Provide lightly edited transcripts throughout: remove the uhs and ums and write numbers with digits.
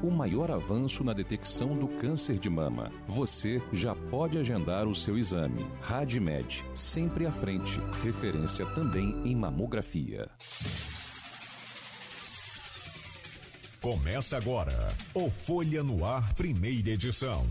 o maior avanço na detecção do câncer de mama. Você já pode agendar o seu exame. RadMed, sempre à frente. Referência também em mamografia. Começa agora o Folha no Ar, primeira edição.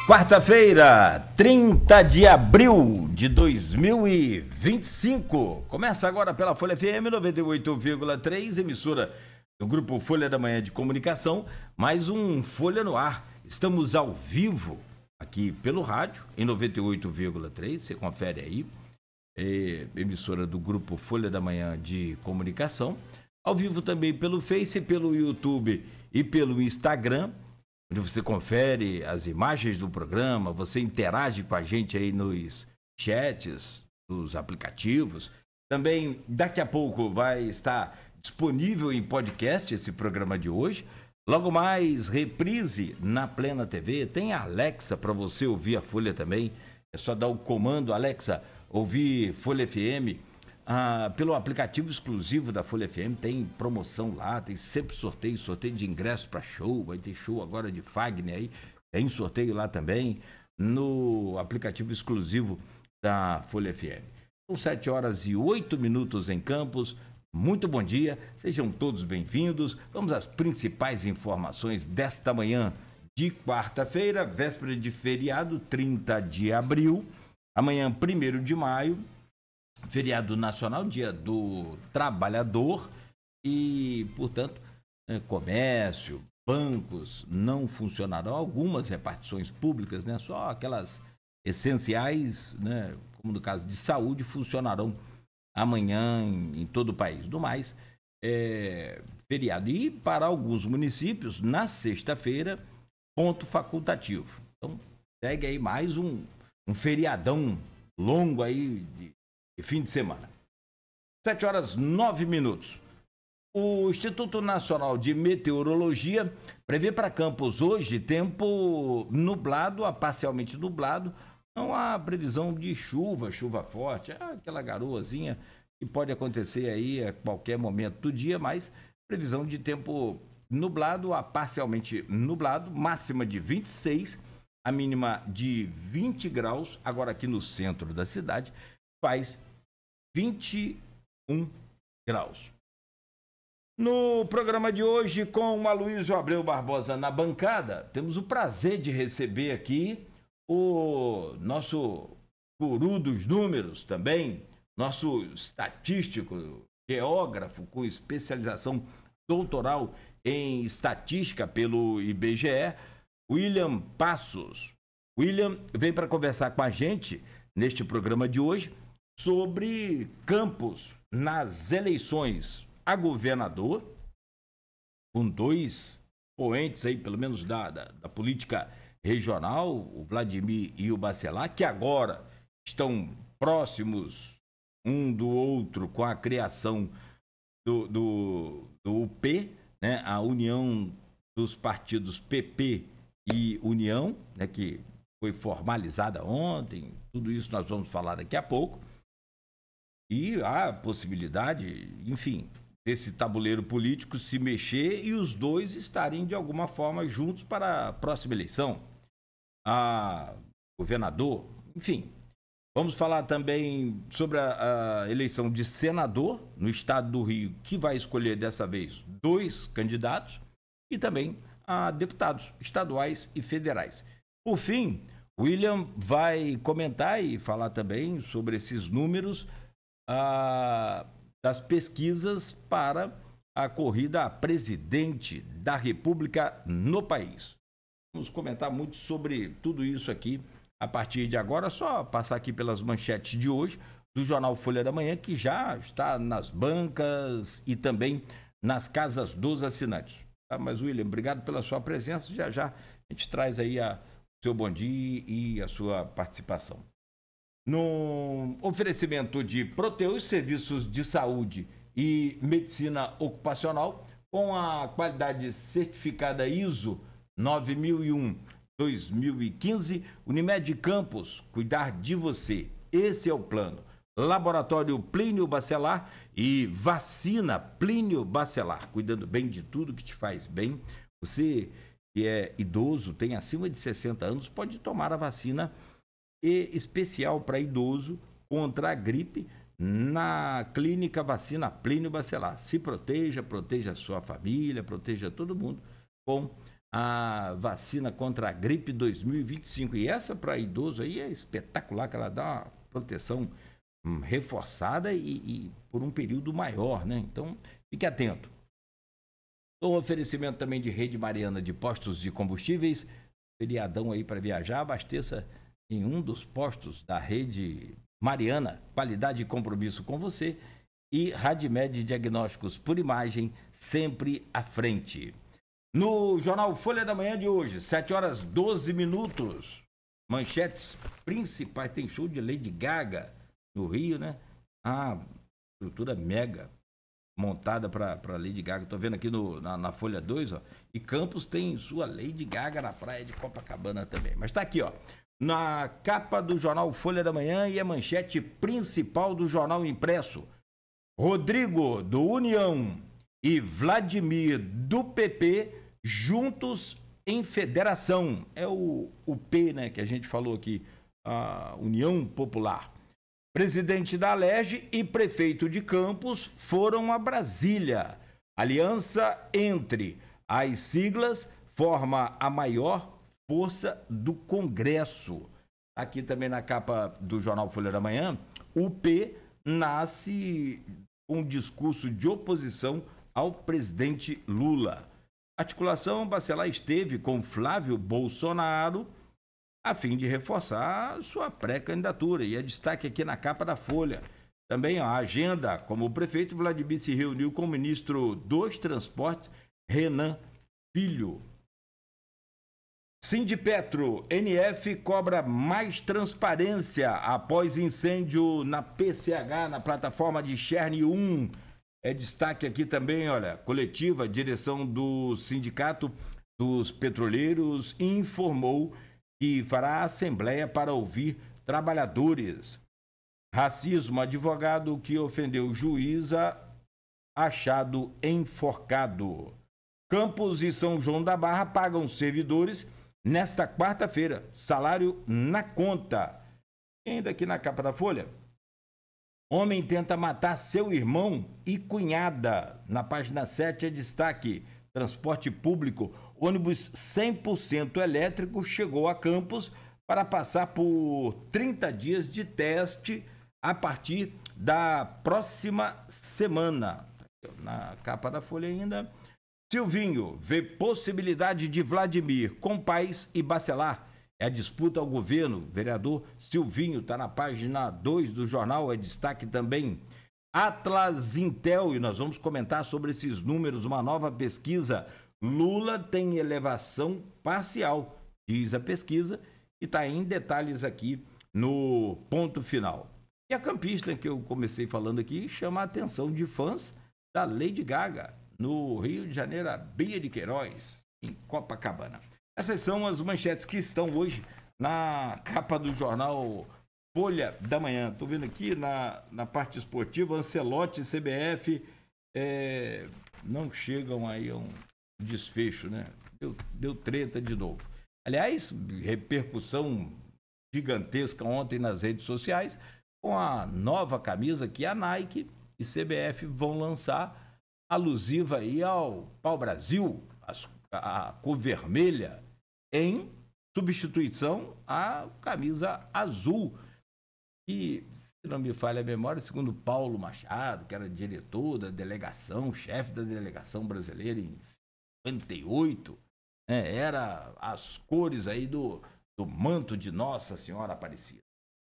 Quarta-feira, 30 de abril de 2025. Começa agora pela Folha FM 98,3, emissora do Grupo Folha da Manhã de Comunicação. Mais um Folha no Ar. Estamos ao vivo aqui pelo rádio, em 98,3. Você confere aí. Emissora do Grupo Folha da Manhã de Comunicação. Ao vivo também pelo Face, pelo YouTube e pelo Instagram, onde você confere as imagens do programa, você interage com a gente aí nos chats, nos aplicativos. Também, daqui a pouco, vai estar disponível em podcast esse programa de hoje. Logo mais, reprise na Plena TV. Tem a Alexa para você ouvir a Folha também. É só dar o comando, Alexa, ouvir Folha FM. Pelo aplicativo exclusivo da Folha FM, tem promoção lá, tem sempre sorteio de ingresso para show, vai ter show agora de Fagner aí, tem sorteio lá também, no aplicativo exclusivo da Folha FM. São 7h08 em Campos. Muito bom dia, sejam todos bem-vindos. Vamos às principais informações desta manhã de quarta-feira, véspera de feriado, 30 de abril, amanhã 1º de maio, feriado nacional, dia do trabalhador e, portanto, comércio, bancos não funcionarão, algumas repartições públicas, né? Só aquelas essenciais, né, como no caso de saúde, funcionarão amanhã em todo o país. Do mais, feriado. E para alguns municípios, na sexta-feira, ponto facultativo. Então, segue aí mais um feriadão longo aí de fim de semana. 7h09. O Instituto Nacional de Meteorologia prevê para Campos hoje tempo nublado a parcialmente nublado. Não há previsão de chuva forte, aquela garoazinha que pode acontecer aí a qualquer momento do dia, mas previsão de tempo nublado a parcialmente nublado, máxima de 26, a mínima de 20 graus, agora aqui no centro da cidade faz 21 graus. No programa de hoje, com o Aloysio Abreu Barbosa na bancada, temos o prazer de receber aqui o nosso guru dos números também, nosso estatístico, geógrafo com especialização doutoral em estatística pelo IBGE, William Passos. William vem para conversar com a gente neste programa de hoje sobre Campos nas eleições a governador, com dois poentes aí, pelo menos da política regional, o Vladimir e o Bacelar, que agora estão próximos um do outro com a criação do UP, né, a união dos partidos PP e União, né, que foi formalizada ontem, tudo isso nós vamos falar daqui a pouco. E há possibilidade, enfim, desse tabuleiro político se mexer e os dois estarem de alguma forma juntos para a próxima eleição. A governador, enfim. Vamos falar também sobre a eleição de senador no estado do Rio, que vai escolher dessa vez 2 candidatos, e também a deputados estaduais e federais. Por fim, William vai comentar e falar também sobre esses números das pesquisas para a corrida a presidente da República no país. Vamos comentar muito sobre tudo isso aqui a partir de agora, só passar aqui pelas manchetes de hoje do jornal Folha da Manhã, que já está nas bancas e também nas casas dos assinantes. Tá? Mas, William, obrigado pela sua presença. Já a gente traz aí o seu bom dia e a sua participação. No oferecimento de Proteus, serviços de saúde e medicina ocupacional, com a qualidade certificada ISO 9001-2015, Unimed Campos, cuidar de você. Esse é o plano. Laboratório Plínio Bacelar e vacina Plínio Bacelar, cuidando bem de tudo que te faz bem. Você que é idoso, tem acima de 60 anos, pode tomar a vacina especial para idoso contra a gripe na clínica Vacina Plínio Bacelar. Se proteja a sua família, proteja todo mundo com a vacina contra a gripe 2025. E essa para idoso aí é espetacular, que ela dá uma proteção reforçada e por um período maior, né? Então, fique atento. O oferecimento também de Rede Mariana de postos de combustíveis, feriadão aí para viajar, abasteça em um dos postos da Rede Mariana, qualidade e compromisso com você, e Radimed Diagnósticos por Imagem, sempre à frente. No Jornal Folha da Manhã de hoje, 7h12, manchetes principais, tem show de Lady Gaga no Rio, né? Estrutura mega montada para Lady Gaga, estou vendo aqui na Folha 2, ó, e Campos tem sua Lady Gaga na praia de Copacabana também, mas está aqui, ó, na capa do jornal Folha da Manhã e a manchete principal do jornal impresso. Rodrigo, do União, e Vladimir, do PP, juntos em federação. É o P, né, que a gente falou aqui, a União Popular. Presidente da Alerj e prefeito de Campos foram a Brasília. Aliança entre as siglas forma a maior força do Congresso. Aqui também na capa do jornal Folha da Manhã, o P nasce com um discurso de oposição ao presidente Lula. A articulação Bacelar esteve com Flávio Bolsonaro a fim de reforçar sua pré-candidatura. E é destaque aqui na capa da Folha. Também a agenda, como o prefeito Vladimir se reuniu com o ministro dos Transportes, Renan Filho. Sindipetro, NF cobra mais transparência após incêndio na PCH, na plataforma de Cherne 1. É destaque aqui também, olha, coletiva, direção do Sindicato dos Petroleiros informou que fará assembleia para ouvir trabalhadores. Racismo, advogado que ofendeu juíza, achado enforcado. Campos e São João da Barra pagam servidores nesta quarta-feira. Salário na conta. E ainda aqui na capa da Folha. Homem tenta matar seu irmão e cunhada. Na página 7 é destaque. Transporte público. Ônibus 100% elétrico chegou a Campos para passar por 30 dias de teste a partir da próxima semana. Na capa da Folha ainda. Silvinho vê possibilidade de Vladimir com Paes e Bacelar. É a disputa ao governo. Vereador Silvinho está na página 2 do jornal. É destaque também. Atlas Intel, e nós vamos comentar sobre esses números. Uma nova pesquisa. Lula tem elevação parcial, diz a pesquisa, e está em detalhes aqui no ponto final. E a campista que eu comecei falando aqui chama a atenção de fãs da Lady Gaga, no Rio de Janeiro, a Bia de Queiroz, em Copacabana. Essas são as manchetes que estão hoje na capa do jornal Folha da Manhã. Estou vendo aqui na parte esportiva, Ancelotti e CBF não chegam aí a um desfecho, né? Deu treta de novo. Aliás, repercussão gigantesca ontem nas redes sociais com a nova camisa que a Nike e CBF vão lançar, alusiva aí ao pau-brasil, a cor vermelha, em substituição à camisa azul. E, se não me falha a memória, segundo Paulo Machado, que era diretor da delegação, chefe da delegação brasileira em 58, era as cores aí do manto de Nossa Senhora Aparecida.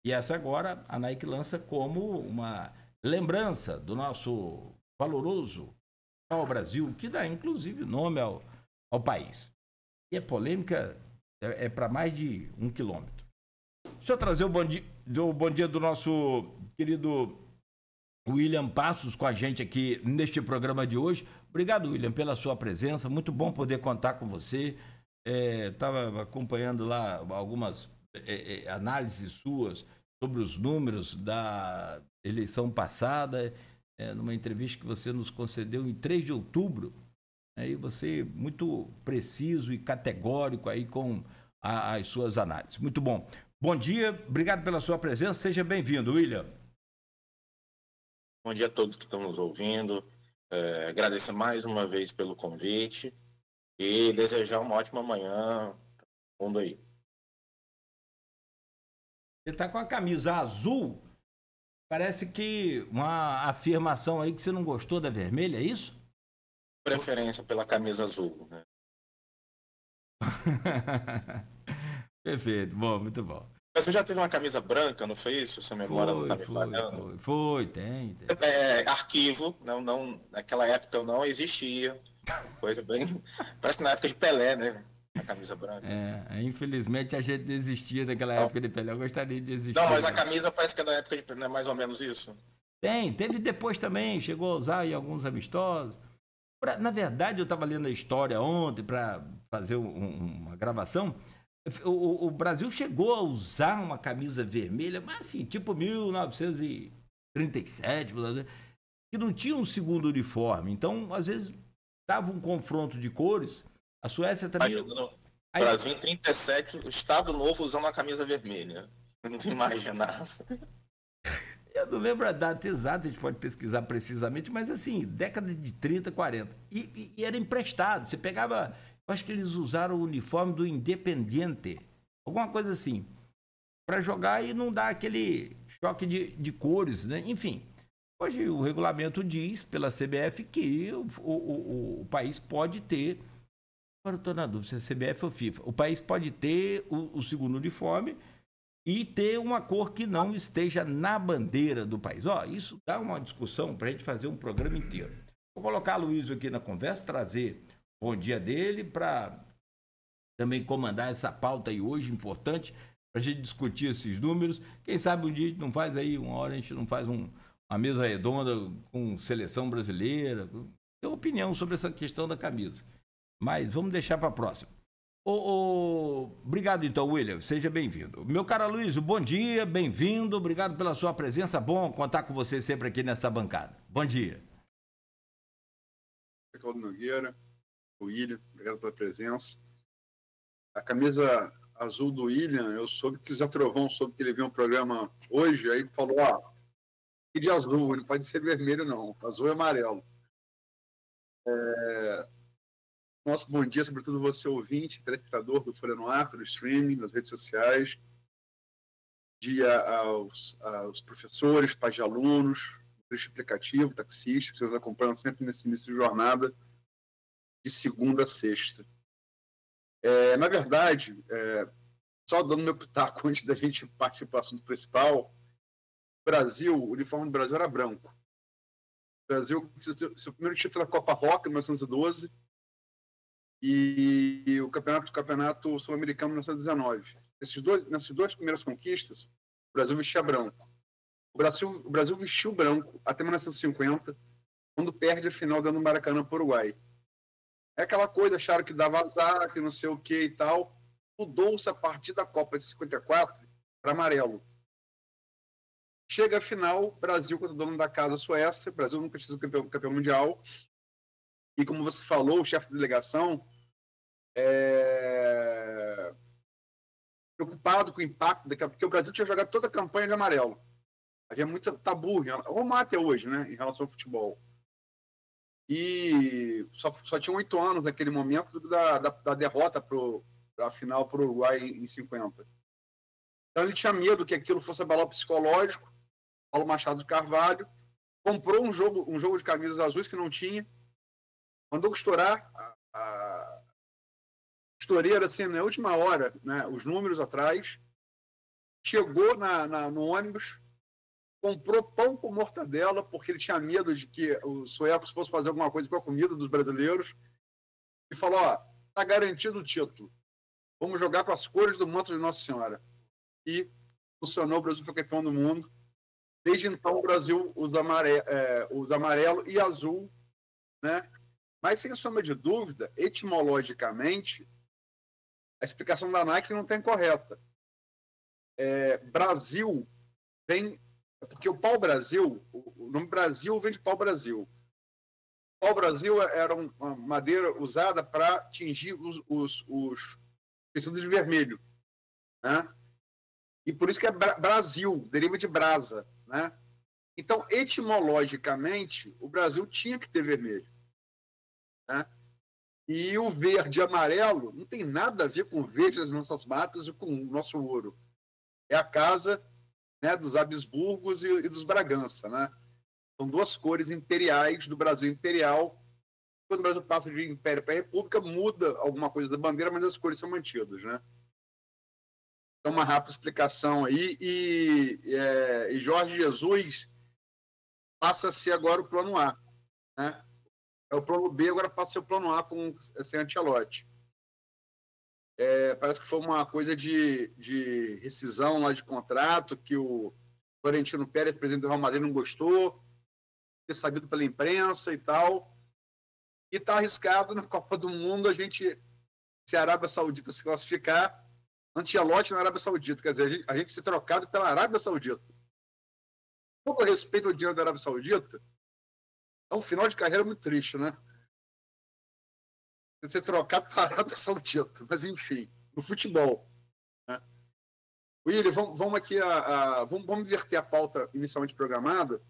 E essa agora a Nike lança como uma lembrança do nosso valoroso pau-brasil, que dá inclusive nome ao país. E a polêmica é para mais de 1 quilômetro. Deixa eu trazer o bom dia do nosso querido William Passos com a gente aqui neste programa de hoje. Obrigado, William, pela sua presença. Muito bom poder contar com você. Estava acompanhando lá algumas análises suas sobre os números da eleição passada, numa entrevista que você nos concedeu em 3 de outubro. E você muito preciso e categórico aí com as suas análises. Muito bom. Bom dia, obrigado pela sua presença. Seja bem-vindo, William. Bom dia a todos que estão nos ouvindo. Agradeço mais uma vez pelo convite e desejar uma ótima manhã para todo mundo aí. Você está com a camisa azul, parece que uma afirmação aí que você não gostou da vermelha, é isso? Preferência pela camisa azul, né? Perfeito, bom, muito bom. Mas você já teve uma camisa branca, não foi isso? Se a memória não está me falhando. Tem. Arquivo, não, naquela época não existia. Coisa bem. Parece que na época de Pelé, né? A camisa branca. Infelizmente a gente não existia naquela época de Pelé. Eu gostaria de existir. Não, mas a camisa parece que é da época de Pelé, é mais ou menos isso. Teve depois também, chegou a usar em alguns amistosos. Na verdade, eu estava lendo a história ontem para fazer uma gravação. O Brasil chegou a usar uma camisa vermelha, mas assim, tipo 1937, que não tinha um segundo uniforme. Então, às vezes, dava um confronto de cores. A Suécia também... No Brasil, em 37, o Estado Novo usando a camisa vermelha. Eu não imaginava. Eu não lembro a data exata, a gente pode pesquisar precisamente, mas assim, década de 30, 40. E era emprestado. Você pegava... Eu acho que eles usaram o uniforme do Independiente, alguma coisa assim, para jogar e não dar aquele choque de cores, né? Enfim, hoje o regulamento diz pela CBF que o país pode ter Agora eu estou na dúvida se é CBF ou FIFA. O país pode ter o segundo uniforme e ter uma cor que não esteja na bandeira do país. Isso dá uma discussão para a gente fazer um programa inteiro. Vou colocar o Luiz aqui na conversa, trazer o bom dia dele para também comandar essa pauta aí hoje, importante, para a gente discutir esses números. Quem sabe um dia a gente não faz aí, uma hora a gente não faz uma mesa redonda com seleção brasileira. Tem opinião sobre essa questão da camisa. Mas vamos deixar para a próxima. Obrigado então, William. Seja bem-vindo. Meu caro Luiz, bom dia, bem-vindo. Obrigado pela sua presença. Bom contar com você sempre aqui nessa bancada. Bom dia. Ricardo Nogueira, o William, obrigado pela presença. A camisa azul do William, eu soube que o Zé Trovão soube que ele viu um programa hoje, aí falou, que de azul, não pode ser vermelho não, azul e amarelo. Nosso bom dia, sobretudo você ouvinte, telespectador do Folha no Ar, pelo streaming, nas redes sociais. Dia aos professores, pais de alunos, aplicativo, taxistas, que vocês acompanham sempre nesse início de jornada, de segunda a sexta. Na verdade, só dando meu pitaco antes da gente participar do assunto principal, o uniforme do Brasil era branco. O Brasil, seu primeiro título da Copa Roca, em 1912, e o campeonato sul-americano em 1919. Nessas duas primeiras conquistas, o Brasil vestia branco. O Brasil vestiu branco até 1950, quando perde a final dentro do Maracanã para o Uruguai. É aquela coisa, acharam que dava azar, que não sei o que e tal. Mudou-se a partir da Copa de 54 para amarelo. Chega a final, Brasil contra o dono da casa, Suécia. O Brasil nunca tinha sido campeão mundial. E como você falou, o chefe de delegação preocupado com o impacto porque o Brasil tinha jogado toda a campanha de amarelo. Havia muito tabu, ou até hoje, né, em relação ao futebol. E só tinha 8 anos naquele momento da derrota da final para o Uruguai em 50. Então ele tinha medo que aquilo fosse abalar o psicológico. Paulo Machado de Carvalho comprou um jogo de camisas azuis que não tinha, mandou estourar a estoureira assim na última hora, né, os números atrás, chegou no ônibus, comprou pão com mortadela, porque ele tinha medo de que os suecos fossem fazer alguma coisa com a comida dos brasileiros, e falou, tá garantido o título, vamos jogar com as cores do manto de Nossa Senhora. E funcionou, o Brasil foi campeão do mundo. Desde então o Brasil usa amarelo e azul, né? Mas sem sombra de dúvida, etimologicamente, a explicação da Nike não está incorreta. Brasil vem... Porque o pau-brasil, o nome Brasil vem de pau-brasil. Pau-brasil era uma madeira usada para tingir os tecidos de vermelho, né? E por isso que é Brasil, deriva de brasa, né? Então, etimologicamente, o Brasil tinha que ter vermelho, né? E o verde e amarelo não tem nada a ver com o verde das nossas matas e com o nosso ouro. É a casa, né, dos Habsburgos e dos Bragança, né? São duas cores imperiais do Brasil imperial. Quando o Brasil passa de império para república, muda alguma coisa da bandeira, mas as cores são mantidas, né? Então, uma rápida explicação aí. E Jorge Jesus passa a ser agora o plano A, né? É o plano B, agora passa a ser o plano A sem Ancelotti. Parece que foi uma coisa de rescisão lá de contrato, que o Florentino Pérez, presidente do Real Madrid, não gostou, ter sabido pela imprensa e tal. E está arriscado na Copa do Mundo se a Arábia Saudita se classificar, Ancelotti na Arábia Saudita. Quer dizer, a gente ser trocado pela Arábia Saudita. Com respeito ao dinheiro da Arábia Saudita, é um final de carreira muito triste, né? Ser trocado para a Arábia Saudita. Mas, enfim, no futebol. Né? William, vamos aqui vamos inverter a pauta inicialmente programada.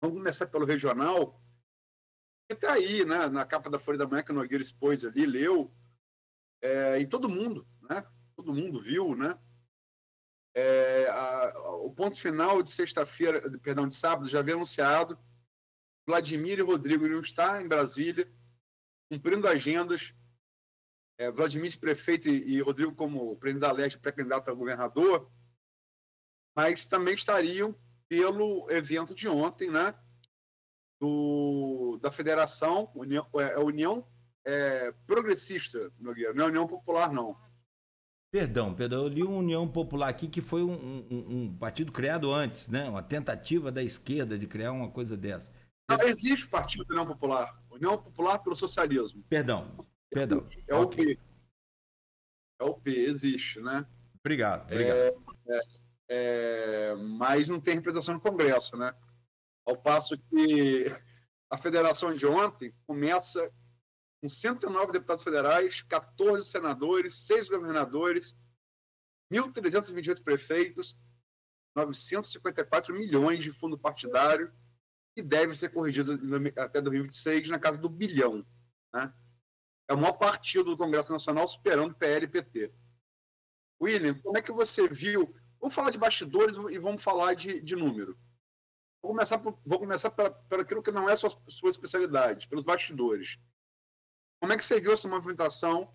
Vamos começar pelo regional. Está aí, né, na capa da Folha da Manhã, que o Nogueira expôs ali, leu. E todo mundo, né? Todo mundo viu, né? O ponto final de de sábado, já havia anunciado. Vladimir e Rodrigo iriam estar em Brasília, cumprindo agendas Vladimir de prefeito e Rodrigo como presidente da Leste, pré-candidato a governador, mas também estariam pelo evento de ontem, né, da Federação União Progressista, Nogueira, não é União Popular, não. Perdão, eu li uma União Popular aqui que foi um partido criado antes, né? Uma tentativa da esquerda de criar uma coisa dessa. Não existe partido União Popular. União Popular pelo Socialismo. Perdão. É o P. É o P, existe, né? Obrigado. Mas não tem representação no Congresso, né? Ao passo que a federação de ontem começa com 109 deputados federais, 14 senadores, 6 governadores, 1.328 prefeitos, 954 milhões de fundo partidário, que deve ser corrigido até 2026 na casa do bilhão. Né? É o maior partido do Congresso Nacional, superando PL e PT. William, como é que você viu? Vamos falar de bastidores e vamos falar de número. Vou começar por aquilo que não é sua especialidade, pelos bastidores. Como é que você viu essa movimentação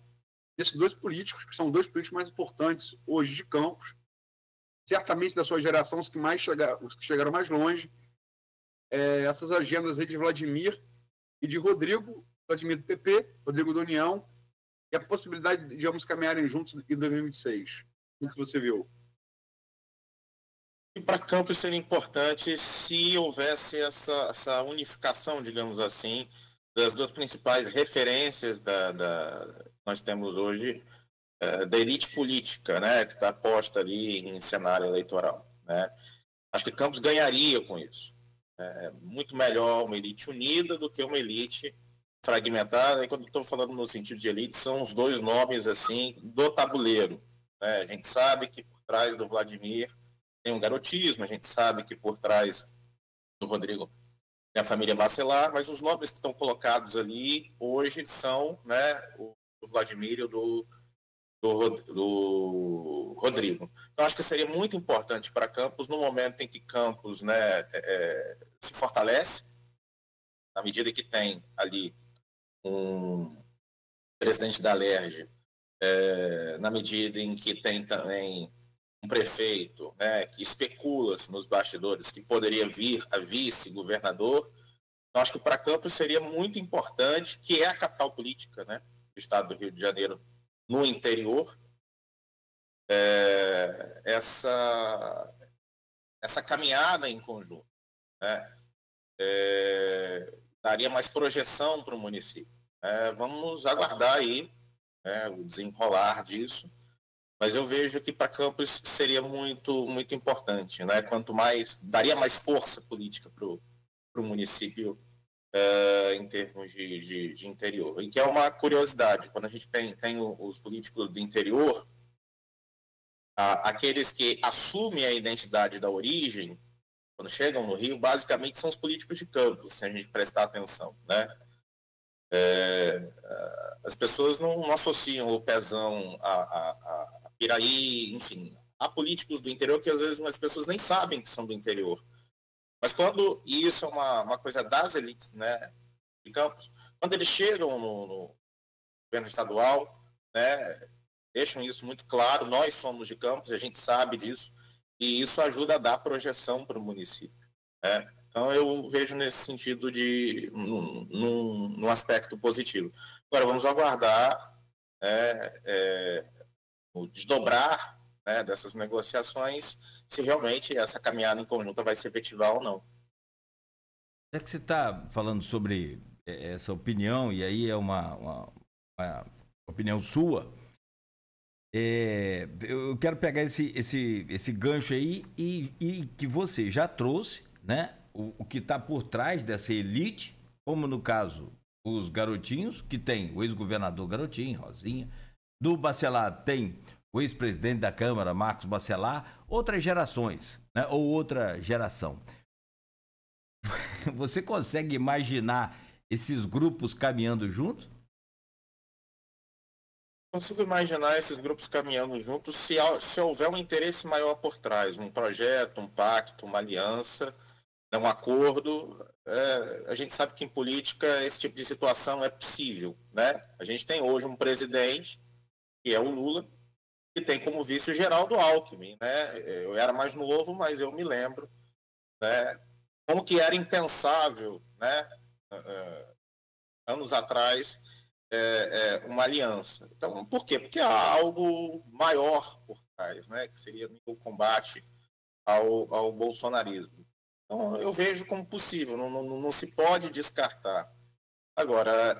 desses dois políticos, que são dois políticos mais importantes hoje de Campos, certamente da sua geração, os que chegaram mais longe, essas agendas aí de Vladimir e de Rodrigo, Vladimir do PP, Rodrigo da União, e a possibilidade de ambos caminharem juntos em 2026. O que você viu? E para Campos seria importante se houvesse essa unificação, digamos assim, das duas principais referências que nós temos hoje, da elite política, né, que está posta ali em cenário eleitoral. Né? Acho que Campos ganharia com isso. É muito melhor uma elite unida do que uma elite fragmentada. E quando estou falando no sentido de elite, são os dois nomes assim, do tabuleiro. Né? A gente sabe que por trás do Vladimir tem um garotismo, a gente sabe que por trás do Rodrigo a família Bacelar, mas os nomes que estão colocados ali hoje são, né, o Vladimir e o do Rodrigo. Então, acho que seria muito importante para Campos, no momento em que Campos, né, se fortalece, na medida que tem ali um presidente da LERJ, na medida em que tem também um prefeito, né, que especula-se nos bastidores que poderia vir a vice-governador. Eu acho que para Campos seria muito importante, que é a capital política, né, do estado do Rio de Janeiro, no interior, essa caminhada em conjunto, né, daria mais projeção para o município. Vamos aguardar aí, né, o desenrolar disso. Mas eu vejo que para Campos seria muito, muito importante, né? Quanto mais, daria mais força política para o município em termos de interior. E que é uma curiosidade, quando a gente tem os políticos do interior, aqueles que assumem a identidade da origem, quando chegam no Rio, basicamente são os políticos de Campos, se a gente prestar atenção, né? As pessoas não associam o Pezão a Piraí, enfim, há políticos do interior que às vezes as pessoas nem sabem que são do interior. Mas quando, e isso é uma coisa das elites, né, de Campos, quando eles chegam no governo estadual, né, deixam isso muito claro, nós somos de Campos, a gente sabe disso, e isso ajuda a dar projeção para o município. Né? Então eu vejo nesse sentido num aspecto positivo. Agora vamos aguardar o desdobrar, né, dessas negociações, se realmente essa caminhada em conjunta vai se efetivar ou não. É que você está falando sobre essa opinião, e aí é uma opinião sua. Eu quero pegar esse gancho aí e que você já trouxe, né, o que está por trás dessa elite, como no caso os garotinhos, que tem o ex-governador Garotinho, Rosinha. Do Bacelar tem o ex-presidente da Câmara, Marcos Bacelar, outras gerações, né? Ou outra geração. Você consegue imaginar esses grupos caminhando juntos? Consigo imaginar esses grupos caminhando juntos se houver um interesse maior por trás, um projeto, um pacto, uma aliança, um acordo. A gente sabe que em política esse tipo de situação é possível, né? A gente tem hoje um presidente, que é o Lula, que tem como vice o Geraldo Alckmin, né? Eu era mais novo, mas eu me lembro, né? Como que era impensável, né? Anos atrás, uma aliança. Então, por quê? Porque há algo maior por trás, né? Que seria o combate ao bolsonarismo. Então, eu vejo como possível, não se pode descartar. Agora,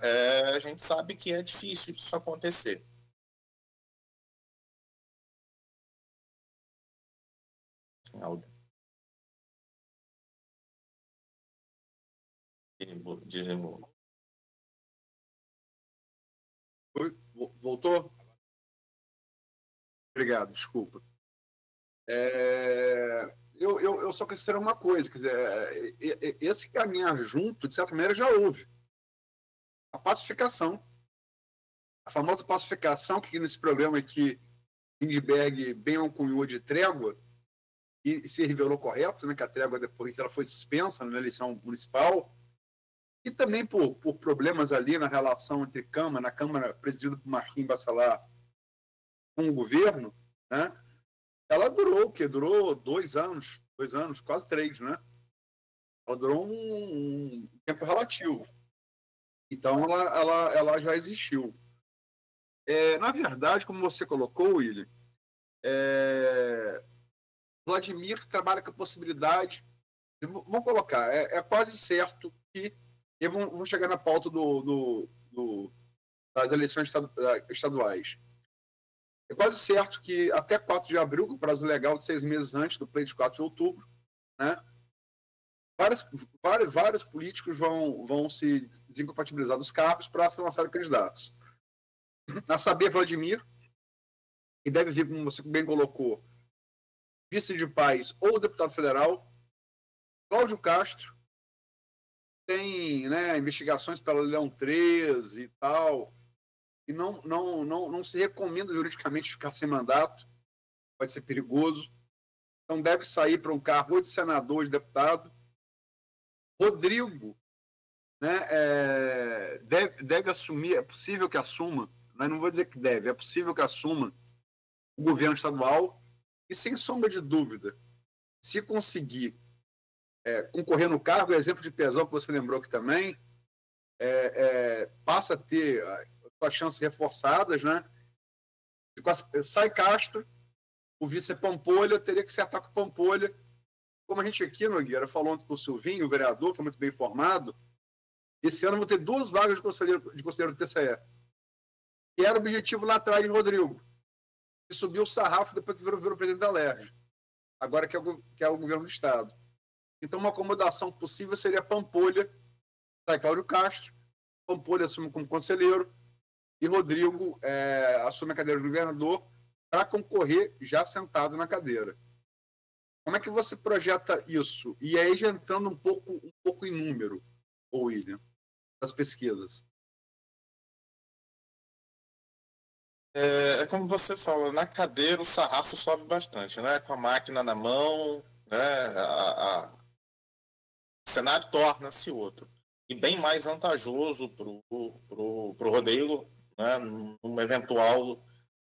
a gente sabe que é difícil isso acontecer. Sem áudio. Desligou. Voltou? Obrigado, desculpa. Eu só quero dizer uma coisa, quer dizer, esse caminhar junto, de certa maneira, já houve. A pacificação. A famosa pacificação, que nesse programa aqui, Lindbergh bem alcunhou de trégua, e se revelou correto, né, que a trégua depois ela foi suspensa na eleição municipal, e também por problemas ali na relação entre na Câmara presidida por Marquinhos Bacelar com o governo, né? Ela durou o quê? Durou 2 anos, quase 3, né? Ela durou um tempo relativo. Então, ela já existiu. Na verdade, como você colocou, William, Vladimir trabalha com a possibilidade, vamos colocar, é quase certo que vão chegar na pauta das eleições estaduais. É quase certo que até 4 de abril, o prazo legal de 6 meses antes do pleito de 4 de outubro, né, vários políticos vão se desincompatibilizar dos cargos para se lançarem candidatos. A saber, Vladimir, que deve vir, como você bem colocou, vice de paz ou deputado federal. Cláudio Castro tem, né, investigações pela Leão 13 e tal, e não se recomenda juridicamente ficar sem mandato, pode ser perigoso. Então deve sair para um cargo ou de senador ou de deputado. Rodrigo, né, deve assumir, é possível que assuma, mas não vou dizer que deve, é possível que assuma o governo estadual, e sem sombra de dúvida, se conseguir concorrer no cargo, exemplo de Pezão que você lembrou aqui também, passa a ter as chances reforçadas, né? Sai Castro, o vice é Pampolha, teria que acertar com Pampolha. Como a gente aqui, Nogueira, falou ontem com o Silvinho, o vereador, que é muito bem informado, esse ano vão ter 2 vagas de conselheiro do TCE. Que era o objetivo lá atrás de Rodrigo. E subiu o sarrafo depois que virou presidente da LERJ. Agora que é o governo do Estado. Então, uma acomodação possível seria Pampolha, sai Cláudio Castro, Pampolha assume como conselheiro e Rodrigo assume a cadeira de governador para concorrer já sentado na cadeira. Como é que você projeta isso? E aí já entrando um pouco em número, William, das pesquisas. Como você falou, na cadeira o sarrafo sobe bastante, né? Com a máquina na mão, né? O cenário torna-se outro. E bem mais vantajoso para o Rodrigo, né? Numa eventual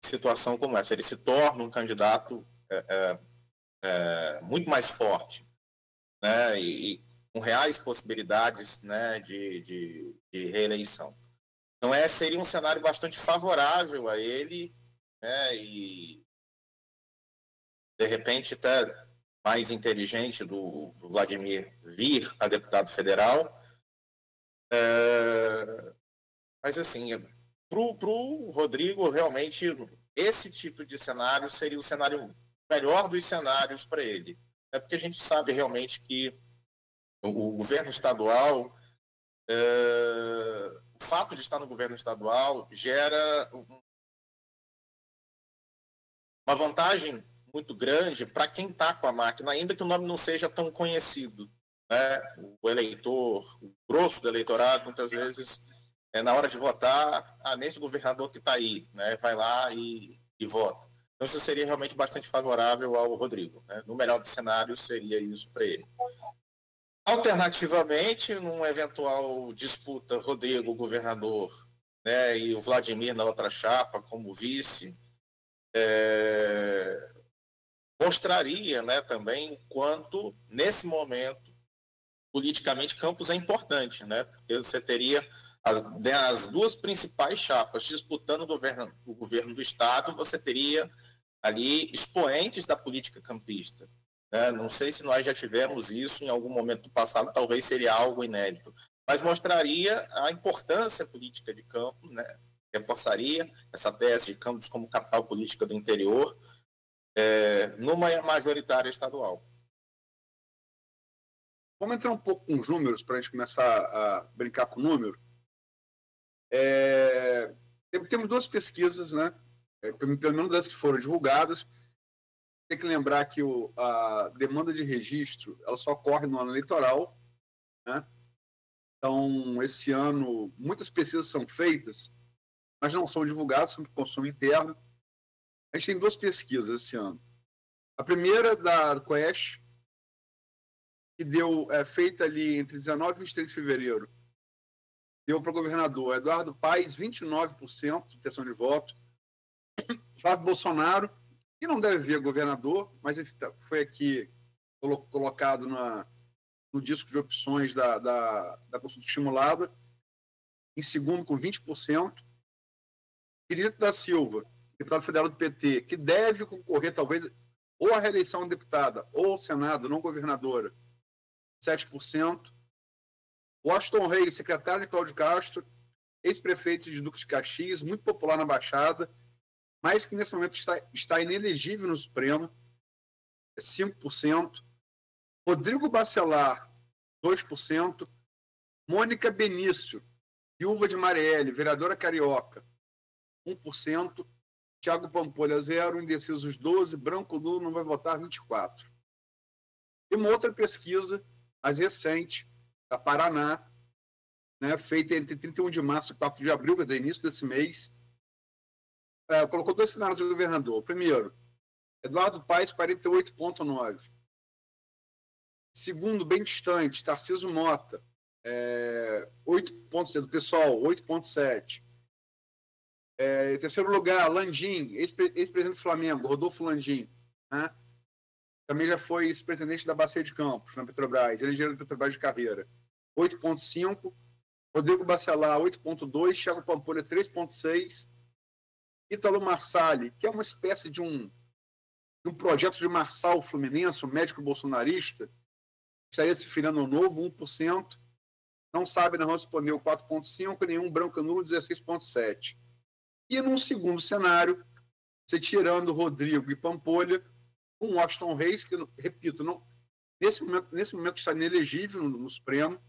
situação como essa. Ele se torna um candidato muito mais forte, né? E com reais possibilidades, né? de reeleição. Então, seria um cenário bastante favorável a ele, né? E, de repente, até mais inteligente do Vladimir vir a deputado federal. Mas, assim, para o Rodrigo, realmente, esse tipo de cenário seria o cenário melhor dos cenários para ele. É porque a gente sabe realmente que o governo estadual... o fato de estar no governo estadual gera uma vantagem muito grande para quem está com a máquina, ainda que o nome não seja tão conhecido, né? O eleitor, o grosso do eleitorado, muitas vezes, na hora de votar, nesse governador que está aí, né? Vai lá e vota. Então, isso seria realmente bastante favorável ao Rodrigo, né? No melhor dos cenários, seria isso para ele. Alternativamente, numa eventual disputa Rodrigo, governador, né, e o Vladimir na outra chapa como vice, mostraria, né, também o quanto, nesse momento, politicamente, Campos é importante, né, porque você teria as duas principais chapas disputando o governo do Estado, você teria ali expoentes da política campista. Não sei se nós já tivemos isso em algum momento do passado, talvez seria algo inédito, mas mostraria a importância política de Campos, né? Reforçaria essa tese de Campos como capital política do interior, numa majoritária estadual. Vamos entrar um pouco com os números para a gente começar a brincar com o número. Temos duas pesquisas, né? Pelo menos das que foram divulgadas. Tem que lembrar que a demanda de registro ela só ocorre no ano eleitoral, né? Então, esse ano, muitas pesquisas são feitas, mas não são divulgadas, são para consumo interno. A gente tem duas pesquisas esse ano. A primeira da Quest, que deu feita ali entre 19 e 23 de fevereiro, deu para o governador Eduardo Paes 29% de intenção de voto. Flávio Bolsonaro, que não deve vir governador, mas ele foi aqui colocado no disco de opções da consulta estimulada, em segundo com 20%. Benedito da Silva, deputado federal do PT, que deve concorrer talvez ou à reeleição de deputada ou ao Senado, não governadora, 7%. Washington Reis, secretário de Cláudio Castro, ex-prefeito de Duque de Caxias, muito popular na Baixada, mas que nesse momento está inelegível no Supremo, 5%. Rodrigo Bacelar, 2%. Mônica Benício, viúva de Marielle, vereadora carioca, 1%. Thiago Pampolha, 0%. Indecisos, 12%. Branco nulo, não vai votar, 24%. E uma outra pesquisa, mais recente, da Paraná, né, feita entre 31 de março e 4 de abril, quer dizer, início desse mês, colocou dois cenários do governador. Primeiro, Eduardo Paes, 48,9%. Segundo, bem distante, Tarcísio Mota, 8,7%. Do PSOL, 8,7%. Em terceiro lugar, Landim, ex-presidente do Flamengo, Rodolfo Landim, né? Também já foi ex-pretendente da Bacia de Campos, na Petrobras, ele é engenheiro da Petrobras de carreira, 8,5%. Rodrigo Bacelar, 8,2%. Thiago Pampolha, 3,6%. Ítalo Marsali, que é uma espécie de um projeto de Marçal Fluminense, um médico bolsonarista, estaria se filiando ao Novo, 1%. Não sabe, não respondeu, 4,5%. Nenhum, branco nulo, 16,7%. E num segundo cenário, você tirando Rodrigo e Pampolha, com Washington Reis, que, repito, nesse momento está inelegível no Supremo.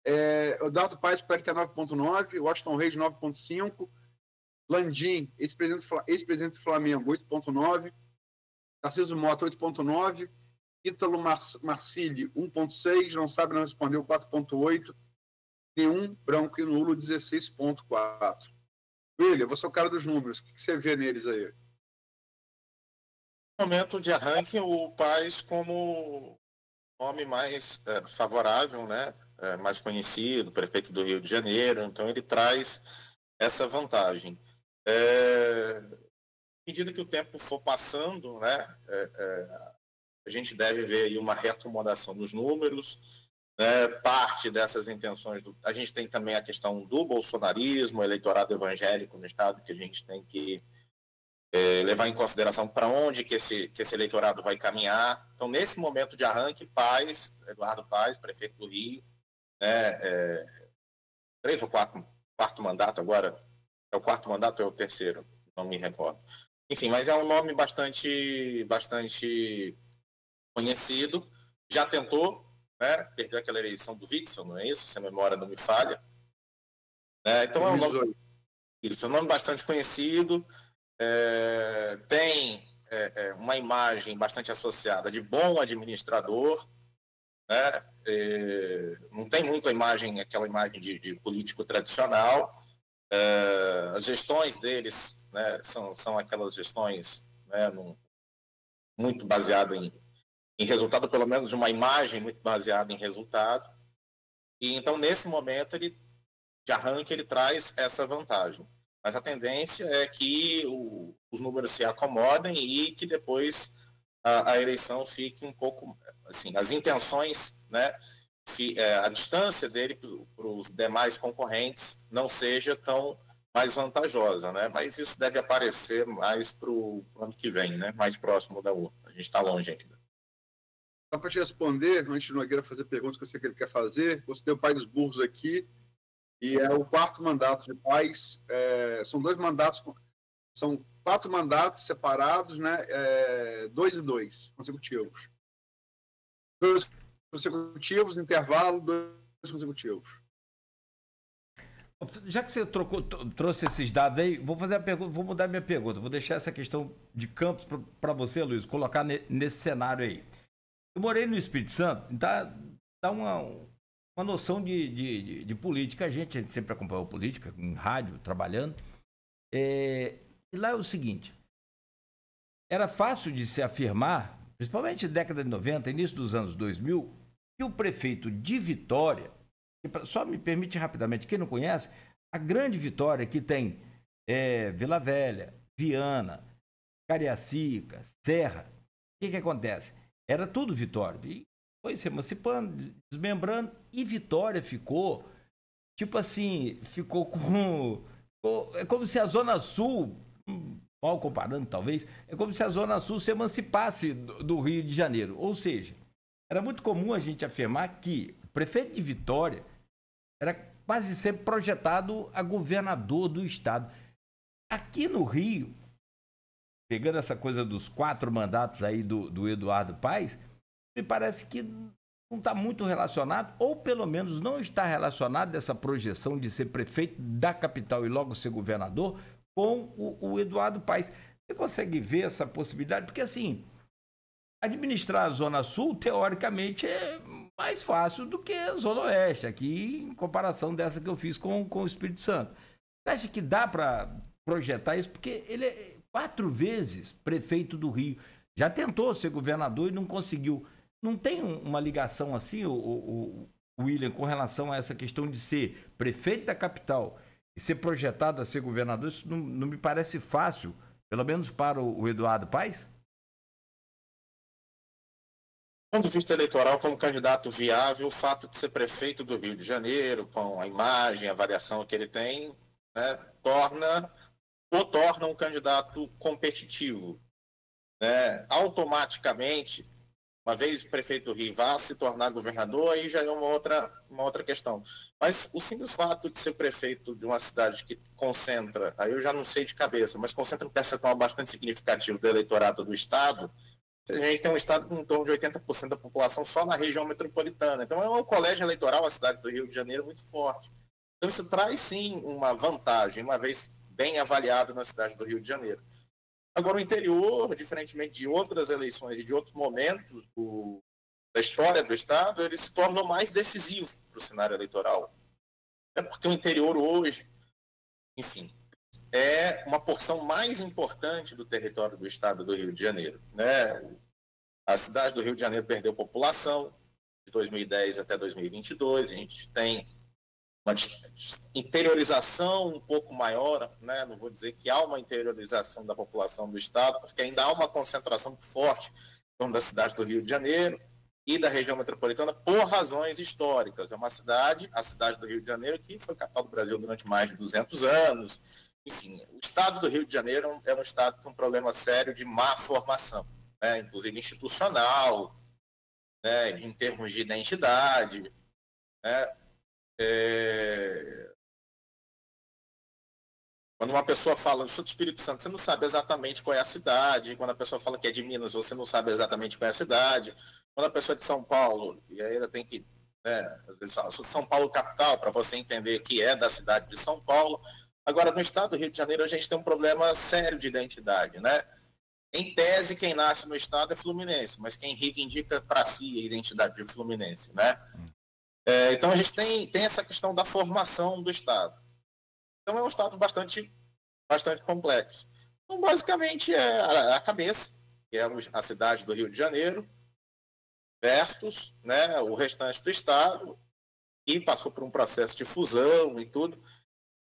Eduardo Paes, 49,9%. Washington Reis, 9,5%. Landim, ex-presidente do Flamengo, 8,9%. Tarcísio Mota, 8,9%. Ítalo Marsili, 1,6%. Não sabe, não respondeu, 4,8%. Nenhum, branco e nulo, 16,4%. William, você é o cara dos números. O que você vê neles aí? No momento de arranque, o Paes como nome mais favorável, né? Mais conhecido, prefeito do Rio de Janeiro. Então, ele traz essa vantagem. À medida que o tempo for passando, né, a gente deve ver aí uma reacomodação dos números, né, parte dessas intenções. A gente tem também a questão do bolsonarismo, eleitorado evangélico no Estado, que a gente tem que levar em consideração para onde que esse eleitorado vai caminhar. Então, nesse momento de arranque, Paes, Eduardo Paes, prefeito do Rio, né, 3 ou 4 mandato agora. É o 4º mandato ou é o 3º? Não me recordo. Enfim, mas é um nome bastante conhecido. Já tentou, né? Perdeu aquela eleição do Witzel, não é isso? Se a memória não me falha. Então é um nome, isso, é um nome bastante conhecido. Tem uma imagem bastante associada de bom administrador. Né? Não tem muito aquela imagem de político tradicional. As gestões deles, né, são aquelas gestões, né, muito baseadas em em resultado, pelo menos de uma imagem muito baseada em resultado. E então, nesse momento, ele, de arranque, ele traz essa vantagem. Mas a tendência é que os números se acomodem e que depois a eleição fique um pouco, assim, as intenções, né, a distância dele para os demais concorrentes não seja tão mais vantajosa, né? Mas isso deve aparecer mais para o ano que vem, né? Mais próximo da urna. A gente está longe ainda. Só para te responder, antes do Nogueira fazer perguntas que eu sei que ele quer fazer, você tem o Pai dos Burros aqui, e é o 4º mandato de paz. São 2 mandatos, são 4 mandatos separados, né? 2 e 2 consecutivos. 2 consecutivos, intervalo, 2 consecutivos. Já que você trouxe esses dados aí, vou fazer a pergunta, vou mudar minha pergunta, vou deixar essa questão de campos para você, Luiz, colocar nesse cenário aí. Eu morei no Espírito Santo, dá uma noção de política. A gente sempre acompanhou política, em rádio, trabalhando. E lá é o seguinte, era fácil de se afirmar, principalmente na década de 90, início dos anos 2000, que o prefeito de Vitória, só me permite rapidamente, quem não conhece, a grande Vitória que tem Vila Velha, Viana, Cariacica, Serra, o que acontece? Era tudo Vitória. E foi se emancipando, desmembrando, e Vitória ficou, tipo assim, é como se a Zona Sul, mal comparando talvez, é como se a Zona Sul se emancipasse do Rio de Janeiro. Ou seja, era muito comum a gente afirmar que o prefeito de Vitória era quase sempre projetado a governador do estado. Aqui no Rio, pegando essa coisa dos 4 mandatos aí do Eduardo Paes, me parece que não está muito relacionado, ou pelo menos não está relacionado dessa projeção de ser prefeito da capital e logo ser governador com o Eduardo Paes. Você consegue ver essa possibilidade? Porque assim, administrar a Zona Sul, teoricamente, é mais fácil do que a Zona Oeste, aqui em comparação dessa que eu fiz com o Espírito Santo. Você acha que dá para projetar isso? Porque ele é 4 vezes prefeito do Rio. Já tentou ser governador e não conseguiu. Não tem uma ligação assim, o William, com relação a essa questão de ser prefeito da capital e ser projetado a ser governador? Isso não me parece fácil, pelo menos para o Eduardo Paes? Do ponto de vista eleitoral, como candidato viável, o fato de ser prefeito do Rio de Janeiro, com a imagem, a variação que ele tem, né, torna um candidato competitivo. Né? Automaticamente, uma vez prefeito do Rio vá se tornar governador, aí já é uma outra questão. Mas o simples fato de ser prefeito de uma cidade que concentra, aí eu já não sei de cabeça, mas concentra um percentual bastante significativo do eleitorado do estado. A gente tem um estado com em torno de 80% da população só na região metropolitana. Então é um colégio eleitoral, a cidade do Rio de Janeiro, muito forte. Então isso traz sim uma vantagem, uma vez bem avaliado na cidade do Rio de Janeiro. Agora, o interior, diferentemente de outras eleições e de outros momentos da história do Estado, ele se tornou mais decisivo para o cenário eleitoral. É porque o interior hoje, enfim, é uma porção mais importante do território do Estado do Rio de Janeiro. Né? A cidade do Rio de Janeiro perdeu população de 2010 até 2022, a gente tem uma interiorização um pouco maior, né? Não vou dizer que há uma interiorização da população do estado, porque ainda há uma concentração forte em torno da cidade do Rio de Janeiro e da região metropolitana por razões históricas. É uma cidade, a cidade do Rio de Janeiro, que foi capital do Brasil durante mais de 200 anos. Enfim, o estado do Rio de Janeiro é um estado com um problema sério de má formação, né? Inclusive institucional, né? Em termos de identidade, né? Quando uma pessoa fala, eu sou do Espírito Santo, você não sabe exatamente qual é a cidade. Quando a pessoa fala que é de Minas, você não sabe exatamente qual é a cidade. Quando a pessoa é de São Paulo, e aí ela tem que, né, às vezes fala, eu sou de São Paulo capital, para você entender que é da cidade de São Paulo. Agora, no estado do Rio de Janeiro, a gente tem um problema sério de identidade, né? Em tese, quem nasce no estado é fluminense, mas quem reivindica para si a identidade de fluminense, né? Então, a gente tem essa questão da formação do Estado. Então, é um Estado bastante complexo. Então, basicamente, é a cabeça, que é a cidade do Rio de Janeiro, versus, né, o restante do Estado, e passou por um processo de fusão e tudo,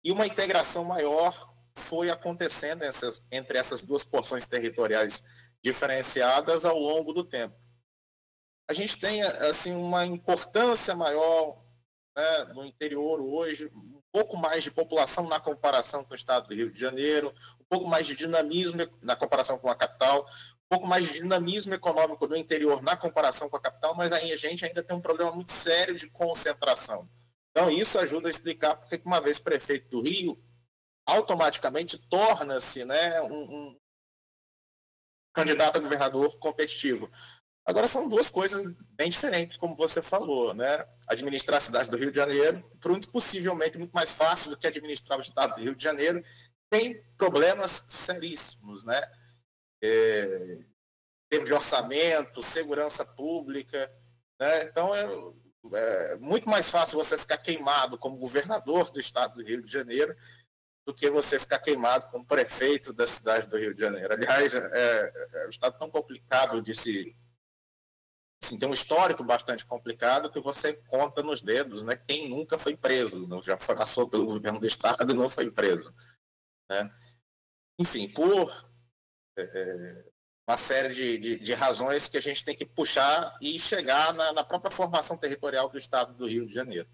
e uma integração maior foi acontecendo entre essas duas porções territoriais diferenciadas ao longo do tempo. A gente tem assim uma importância maior, né, no interior hoje, um pouco mais de população na comparação com o estado do Rio de Janeiro, um pouco mais de dinamismo na comparação com a capital, um pouco mais de dinamismo econômico no interior na comparação com a capital, mas aí a gente ainda tem um problema muito sério de concentração. Então, isso ajuda a explicar porque, uma vez prefeito do Rio, automaticamente torna-se, né, um candidato a governador competitivo. Agora, são duas coisas bem diferentes, como você falou, né? Administrar a cidade do Rio de Janeiro, possivelmente muito mais fácil do que administrar o estado do Rio de Janeiro, tem problemas seríssimos, né? Termo de orçamento, segurança pública, né? Então, é muito mais fácil você ficar queimado como governador do estado do Rio de Janeiro do que você ficar queimado como prefeito da cidade do Rio de Janeiro. Aliás, é um estado tão complicado de se... Assim, tem um histórico bastante complicado que você conta nos dedos, né? Quem nunca foi preso, já passou pelo governo do estado e não foi preso, né? Enfim, por uma série de razões que a gente tem que puxar e chegar na própria formação territorial do estado do Rio de Janeiro.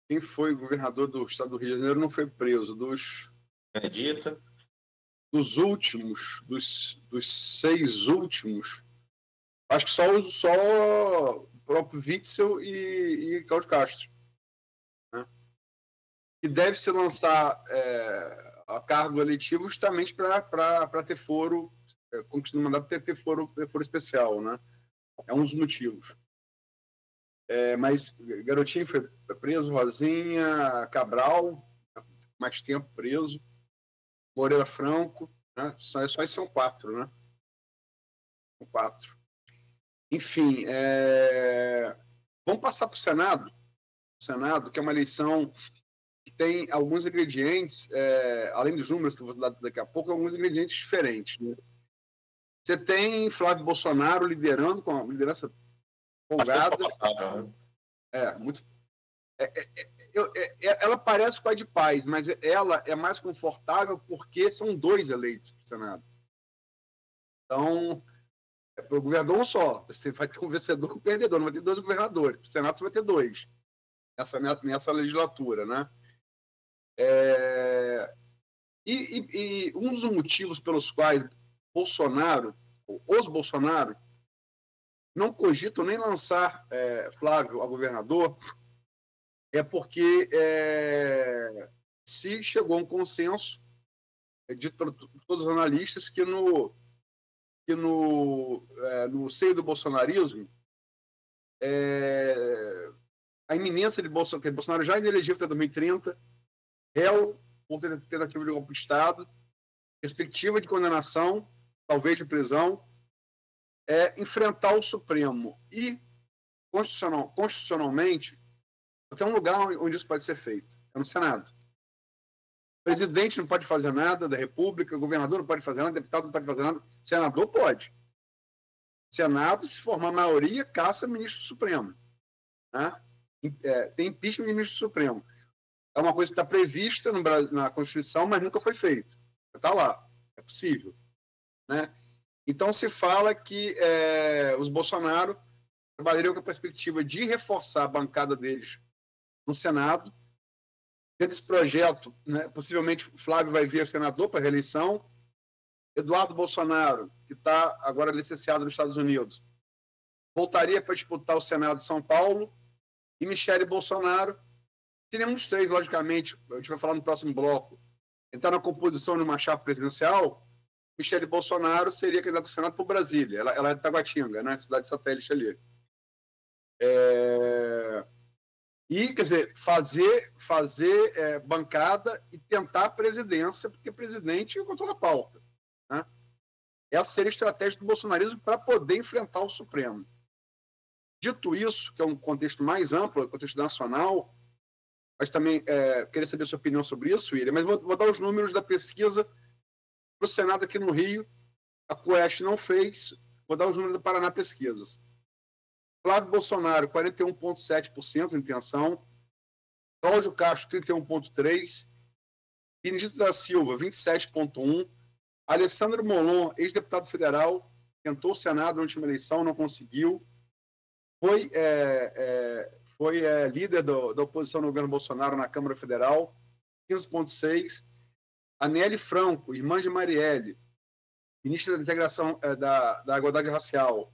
Quem foi governador do estado do Rio de Janeiro não foi preso. Benedita. Dos últimos, dos 6 últimos, acho que só o próprio Witzel e Cláudio Castro, né? Que deve se lançar a cargo eletivo justamente para ter foro, conquistar o mandato, ter foro especial, né? É um dos motivos. Mas Garotinho foi preso, Rosinha, Cabral, mais tempo preso, Moreira Franco, né? Só esses são 4, né? São 4. Enfim, vamos passar para o Senado. O Senado, que é uma eleição que tem alguns ingredientes, além dos números que eu vou dar daqui a pouco, alguns ingredientes diferentes, né? Você tem Flávio Bolsonaro liderando com a liderança folgada. Muito. Ela parece pai de paz, mas ela é mais confortável porque são 2 eleitos para o Senado. Então, para o governador só. Você vai ter um vencedor e um perdedor, não vai ter 2 governadores. Para o Senado você vai ter 2 nessa legislatura, né? E um dos motivos pelos quais os Bolsonaro, não cogitam nem lançar Flávio a governador é porque se chegou a um consenso, dito por todos os analistas, que no seio do bolsonarismo, a iminência de Bolsonaro, que Bolsonaro já é inelegível até 2030, réu por tentativa de golpe de Estado, perspectiva de condenação, talvez de prisão, enfrentar o Supremo. E, constitucionalmente, tem um lugar onde isso pode ser feito, é no Senado. O presidente não pode fazer nada da República, o governador não pode fazer nada, o deputado não pode fazer nada, o senador pode. O Senado, se formar maioria, caça ministro do Supremo, né? Tem impeachment de ministro do Supremo. É uma coisa que está prevista na Constituição, mas nunca foi feito. Está lá, é possível, né? Então, se fala que os Bolsonaro trabalhariam com a perspectiva de reforçar a bancada deles no Senado. Dentro desse projeto, né, possivelmente Flávio vai vir senador para reeleição. Eduardo Bolsonaro, que está agora licenciado nos Estados Unidos, voltaria para disputar o Senado de São Paulo. E Michele Bolsonaro, teríamos os 3, logicamente, a gente vai falar no próximo bloco, entrar na composição de uma chapa presidencial. Michele Bolsonaro seria candidata ao Senado por Brasília. Ela é de Taguatinga, né, cidade satélite ali. E, quer dizer, fazer bancada e tentar a presidência, porque presidente controla a pauta, né? Essa seria a estratégia do bolsonarismo para poder enfrentar o Supremo. Dito isso, que é um contexto mais amplo, um contexto nacional, mas também queria saber a sua opinião sobre isso, William, mas vou dar os números da pesquisa para o Senado aqui no Rio, A Quest não fez. Vou dar os números do Paraná Pesquisas. Flávio Bolsonaro, 41,7% de intenção. Cláudio Castro, 31,3%. Benedito da Silva, 27,1%. Alessandro Molon, ex-deputado federal, tentou o Senado na última eleição, não conseguiu. Foi líder da oposição no governo Bolsonaro na Câmara Federal, 15,6%. Anelli Franco, irmã de Marielle, ministra da Integração da Igualdade Racial,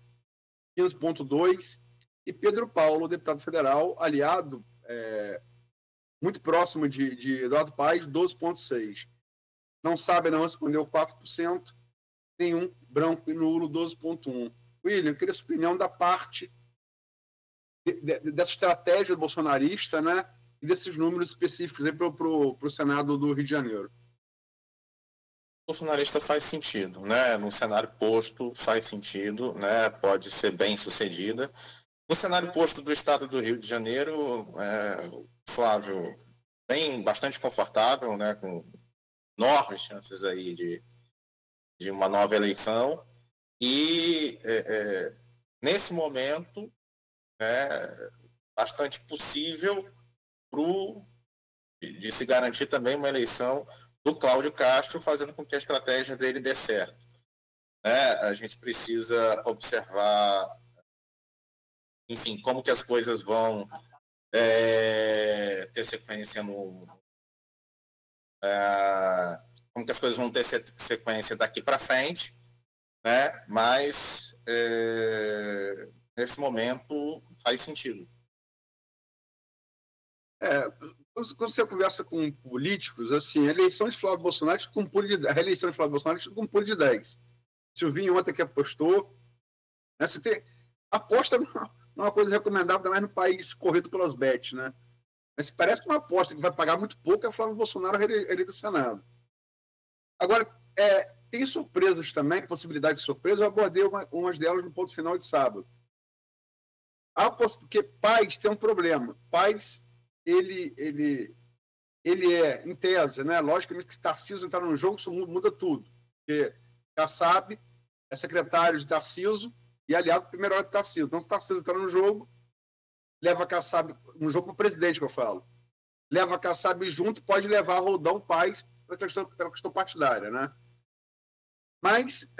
15,2%. E Pedro Paulo, deputado federal, aliado muito próximo de Eduardo Paes, 12,6%. Não sabe, não respondeu 4%. Nenhum, branco e nulo, 12,1%. William, eu queria a sua opinião da parte dessa estratégia bolsonarista, né, e desses números específicos para o Senado do Rio de Janeiro. O bolsonarista faz sentido, né? No cenário posto faz sentido, né? Pode ser bem sucedida. No cenário posto do estado do Rio de Janeiro, Flávio, bastante confortável, né? Com enormes chances aí de uma nova eleição. E nesse momento, bastante possível de se garantir também uma eleição do Cláudio Castro, fazendo com que a estratégia dele dê certo. A gente precisa observar, enfim, como que as coisas vão ter sequência como que as coisas vão ter sequência daqui para frente, né? Mas nesse momento faz sentido. Quando você conversa com políticos, assim, a eleição de Flávio Bolsonaro com um pulo de 10. Silvinho ontem que apostou. Né? Você tem, aposta não é uma coisa recomendável, ainda mais no país corrido pelas bets, né? Mas parece uma aposta que vai pagar muito pouco, é Flávio Bolsonaro eleito do Senado. Agora, tem surpresas também, possibilidade de surpresa. Eu abordei umas delas no ponto final de sábado. Porque Paes tem um problema. Paes, ele é, em tese, né? Logicamente que Tarcísio entrar no jogo, isso muda tudo. Porque Kassab é secretário de Tarcísio e aliado primeiro hora de Tarcísio. Então, se Tarcísio entrar no jogo, leva Kassab, no jogo para o presidente que eu falo, leva Kassab junto, pode levar Roldão Paes pela questão partidária, né? Mas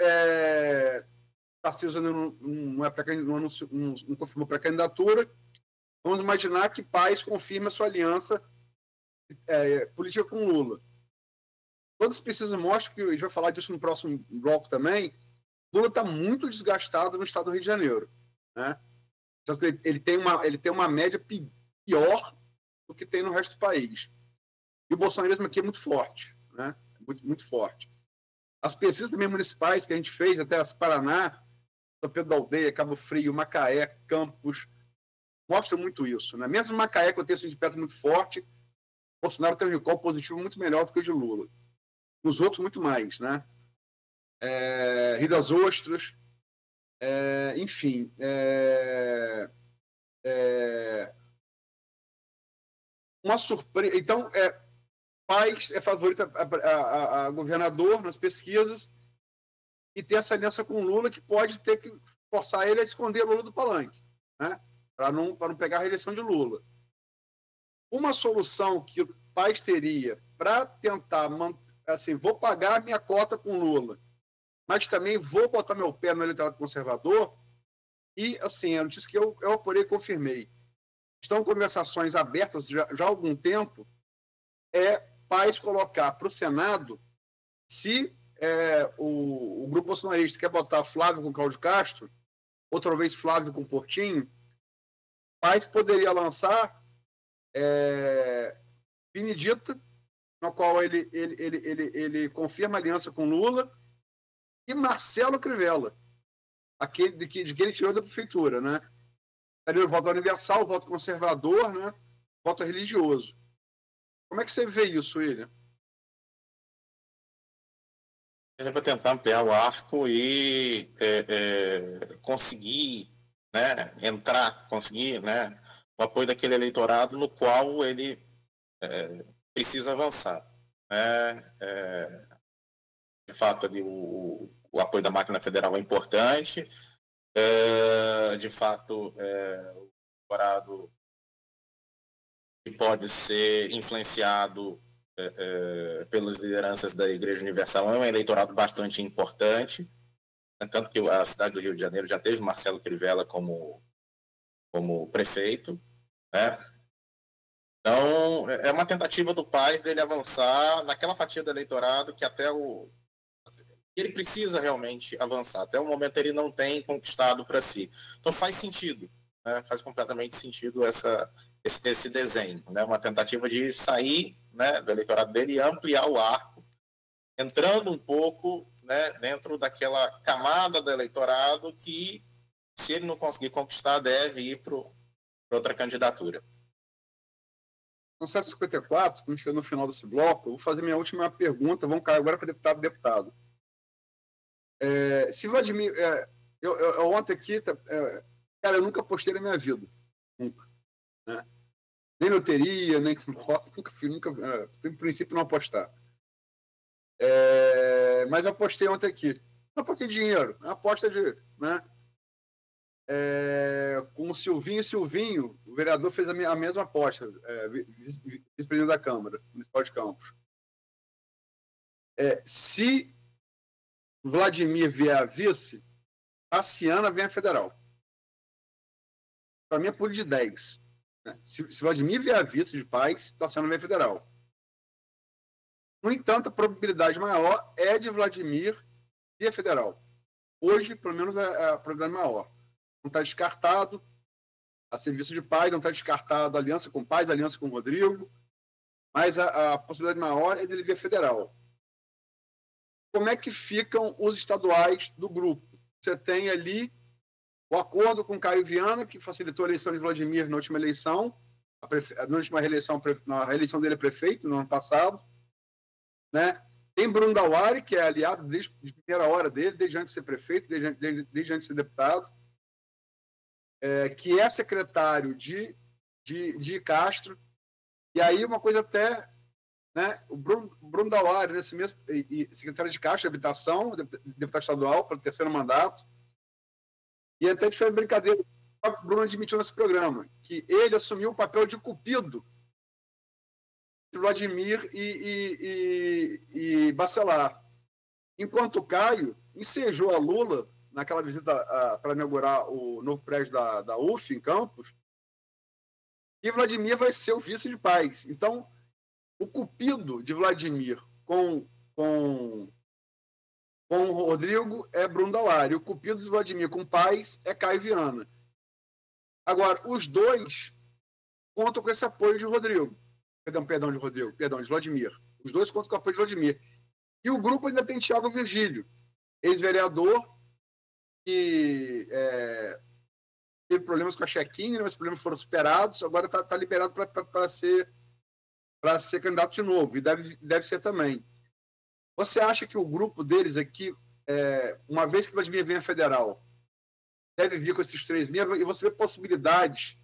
Tarcísio ainda não confirmou pré-candidatura. Vamos imaginar que Paes confirme a sua aliança política com Lula. Todas as pesquisas mostram, que a gente vai falar disso no próximo bloco também, Lula está muito desgastado no estado do Rio de Janeiro, né? Ele tem uma média pior do que tem no resto do país. E o bolsonarismo aqui é muito forte, né? Muito, muito forte. As pesquisas também municipais que a gente fez, até as Paraná, São Pedro da Aldeia, Cabo Frio, Macaé, Campos, mostram muito isso, né? Mesmo Macaé, que eu tenho de perto muito forte, Bolsonaro tem um recall positivo muito melhor do que o de Lula. Os outros, muito mais, né? Rio das Ostras, enfim. Uma surpresa. Então, Paes é favorito a governador nas pesquisas e tem essa aliança com Lula que pode ter que forçar ele a esconder Lula do palanque, né? Para não pegar a reeleição de Lula. Uma solução que o Paes teria para tentar, assim, vou pagar a minha cota com Lula, mas também vou botar meu pé no eleitorado conservador, e, assim, a notícia que eu apurei e confirmei. Estão conversações abertas já há algum tempo, Paes colocar para o Senado, se o grupo bolsonarista quer botar Flávio com Cláudio Castro, outra vez Flávio com Portinho, Paes poderia lançar Benedito, no qual ele confirma a aliança com Lula, e Marcelo Crivella, de que ele tirou da prefeitura, né? Daria o voto universal, o voto conservador, né? O voto religioso. Como é que você vê isso, William? A gente vai tentar ampliar o arco e conseguir, né, conseguir, né, o apoio daquele eleitorado no qual ele precisa avançar. De fato, ali, o o apoio da máquina federal é importante. De fato, o eleitorado pode ser influenciado pelas lideranças da Igreja Universal, é um eleitorado bastante importante, tanto que a cidade do Rio de Janeiro já teve Marcelo Crivella como prefeito, né? Então, é uma tentativa do Paes ele avançar naquela fatia do eleitorado que ele precisa realmente avançar. Até o momento ele não tem conquistado para si. Então faz sentido, né? Faz completamente sentido esse desenho, né? Uma tentativa de sair, né, do eleitorado dele e ampliar o arco, entrando um pouco, né, dentro daquela camada do eleitorado que, se ele não conseguir conquistar, deve ir para outra candidatura. No 754, estamos chegando no final desse bloco, eu vou fazer minha última pergunta, vamos cair agora para deputado. Se Vladimir... eu ontem aqui, cara, eu nunca apostei na minha vida. Nunca. Né? Nem loteria, nem... Nunca, em princípio, não apostar. Mas eu apostei ontem aqui. Não apostei dinheiro, é uma aposta de... Né? Com o Silvinho, o vereador fez a mesma aposta, vice-presidente da Câmara Municipal de Campos. Se Vladimir vier a vice, a Ciana vem a federal. Para mim é pulo de 10. Né? Se Vladimir vier a vice de Paes, a Ciana vem a federal. No entanto, a probabilidade maior é de Vladimir vir a federal. Hoje, pelo menos, a probabilidade maior. Não está descartado a serviço de Paes, não está descartado a aliança com Paes, a aliança com o Rodrigo, mas a possibilidade maior é dele vir federal. Como é que ficam os estaduais do grupo? Você tem ali o acordo com Caio Viana, que facilitou a eleição de Vladimir na última eleição, na última reeleição, na reeleição dele a prefeito, no ano passado. Né? Tem Bruno Dauari, que é aliado desde a primeira hora dele, desde antes de ser prefeito, desde antes de ser deputado. Que é secretário de Castro, e aí uma coisa até, né, o Bruno Dauari, nesse mesmo, secretário de Castro, de Habitação, deputado estadual, para o terceiro mandato, e até que foi brincadeira, o Bruno admitiu nesse programa, que ele assumiu o papel de cupido de Vladimir e Bacelar, enquanto o Caio ensejou a Lula naquela visita para inaugurar o novo prédio da UF, em Campos, e Vladimir vai ser o vice de Paes. Então, o cupido de Vladimir com o Rodrigo é Bruno Dauari, o cupido de Vladimir com Paes é Caio Viana. Agora, os dois contam com esse apoio de Rodrigo. De Vladimir. Os dois contam com o apoio de Vladimir. E o grupo ainda tem Thiago Virgílio, ex-vereador, que teve problemas com a check-in, mas os problemas foram superados, agora está liberado para ser candidato de novo, e deve ser também. Você acha que o grupo deles aqui, uma vez que o Vladimir venha federal, deve vir com esses 3 mil, e você vê possibilidades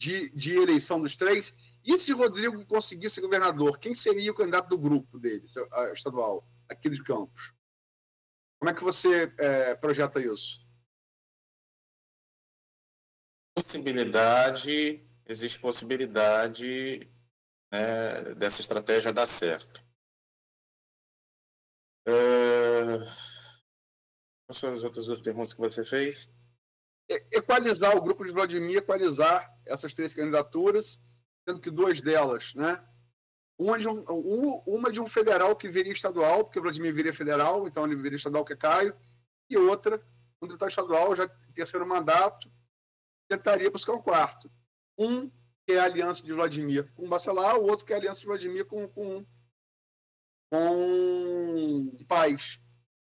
de eleição dos 3? E se Rodrigo conseguisse ser governador, quem seria o candidato do grupo dele, estadual, aqui de Campos? Como é que você projeta isso? Existe possibilidade, né, dessa estratégia dar certo. Quais são as outras duas perguntas que você fez? Equalizar o grupo de Vladimir, equalizar essas 3 candidaturas, sendo que 2 delas, né? Uma de um federal que viria estadual, porque o Vladimir viria federal, então ele viria estadual, que é Caio, e outra, um deputado estadual, já terceiro mandato, tentaria buscar um quarto. Um que é a aliança de Vladimir com Bacelar, o outro que é a aliança de Vladimir com Paes.